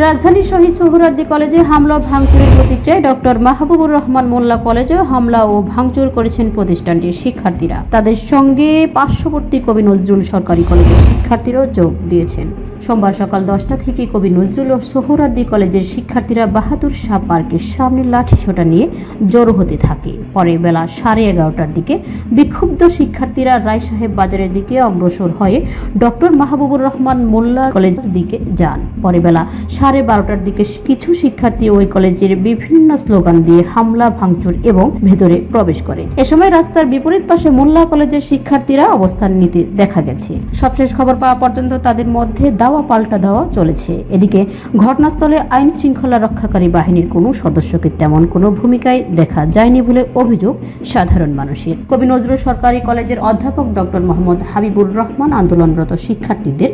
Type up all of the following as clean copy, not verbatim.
রাজধানীর শহীদ সোহরাওয়ার্দী কলেজে হামলা ও ভাঙচুরের প্রতিক্রিয়ায় ডক্টর মাহবুবুর রহমান মোল্লা কলেজেও হামলা ও ভাঙচুর করেছেন প্রতিষ্ঠানটির শিক্ষার্থীরা। তাদের সঙ্গে পার্শ্ববর্তী কবি নজরুল সরকারি কলেজের শিক্ষার্থীরাও যোগ দিয়েছেন। সোমবার সকাল 10টা থেকে কবি নজরুল ও সোহরাওয়ার্দী কলেজের শিক্ষার্থীরা বাহাদুর শাহ পার্কের সামনে লাঠিসোঁটা নিয়ে জড়ো হতে থাকে। পরে বেলা 11:30টার দিকে বিক্ষুব্ধ শিক্ষার্থীরা রায়সাহেব বাজারের দিকে অগ্রসর হয়ে ডক্টর মাহবুবুর রহমান মোল্লা কলেজের দিকে যান। পরে বেলা 12:30টার দিকে কিছু শিক্ষার্থী ওই কলেজের বিভিন্ন স্লোগান দিয়ে হামলা ভাঙচুর এবং ভেতরে প্রবেশ করে। এ সময় রাস্তার বিপরীত পাশে মোল্লা কলেজের শিক্ষার্থীরা অবস্থান নিতে দেখা গেছে। সবশেষ খবর পাওয়া পর্যন্ত তাদের মধ্যে দাওয়া পাল্টা দেওয়া চলেছে। এদিকে ঘটনাস্থলে আইন শৃঙ্খলা রক্ষাকারী বাহিনীর কোনো সদস্যকে তেমন কোনো ভূমিকায় দেখা যায়নি বলে অভিযোগ সাধারণ মানুষের। কবি নজরুল সরকারি কলেজের অধ্যাপক ডক্টর মোহাম্মদ হাবিবুর রহমান আন্দোলনরত শিক্ষার্থীদের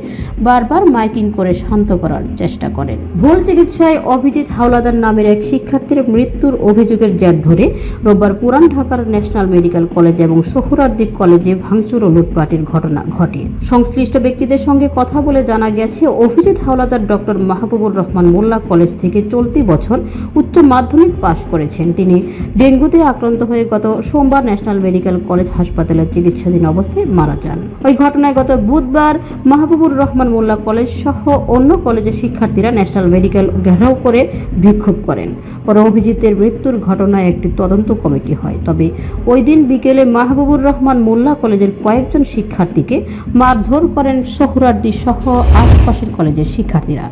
বারবার মাইকিং করে শান্ত করার চেষ্টা করেন। ভুল চিকিৎসায় অভিজিৎ হাওলাদার নামের এক শিক্ষার্থীর মৃত্যুর অভিযোগের জের ধরে রোববার পুরান ঢাকার ন্যাশনাল মেডিকেল কলেজ এবং সোহরাওয়ার্দী কলেজে ভাঙচুর ও লুটপাটের ঘটনা ঘটে। সংশ্লিষ্ট ব্যক্তিদের সঙ্গে কথা বলে জানা গেছে, অভিজিৎ হাওলাদার ডক্টর মাহবুবুর রহমান মোল্লা কলেজ থেকে চলতি বছর উচ্চ মাধ্যমিক পাশ করেছেন। তিনি ডেঙ্গুতে আক্রান্ত হয়ে গত সোমবার ন্যাশনাল মেডিকেল কলেজ হাসপাতালে চিকিৎসাধীন অবস্থায় মারা যান। ওই ঘটনায় গত বুধবার মাহবুবুর রহমান মোল্লা কলেজ সহ অন্য কলেজের শিক্ষার্থীরা ন্যাশনাল মেডিকেল ঘেরাও করে বিক্ষোভ করেন। পরে অভিজিতের মৃত্যুর ঘটনায় একটি তদন্ত কমিটি হয়। তবে ওই দিন বিকেলে মাহবুবুর রহমান মোল্লা কলেজের কয়েকজন শিক্ষার্থীকে মারধর করেন সোহরাওয়ার্দী সহ আশপাশের কলেজের শিক্ষার্থীরা।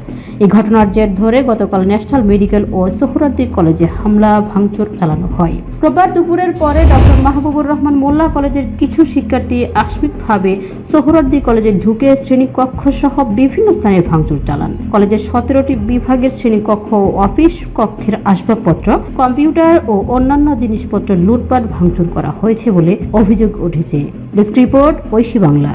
এই ঘটনার জের ধরে গতকাল ন্যাশনাল মেডিকেল ও সোহরাওয়ার্দী কলেজে হামলা ভাঙচুর চালানো হয়। রোববার দুপুরের পরে ডক্টর মাহবুবুর রহমান মোল্লা কলেজের কিছু শিক্ষার্থী আকস্মিকভাবে সোহরাওয়ার্দী কলেজে ঢুকে শ্রেণীকক্ষ সহ বিভিন্ন স্থানে ভাঙচুর চালান। কলেজের 17টি বিভাগের শ্রেণীকক্ষ ও অফিস কক্ষের আসবাবপত্র, কম্পিউটার ও অন্যান্য জিনিসপত্র লুটপাট ভাঙচুর করা হয়েছে বলে অভিযোগ উঠেছে। Desk report, Oishi Bangla.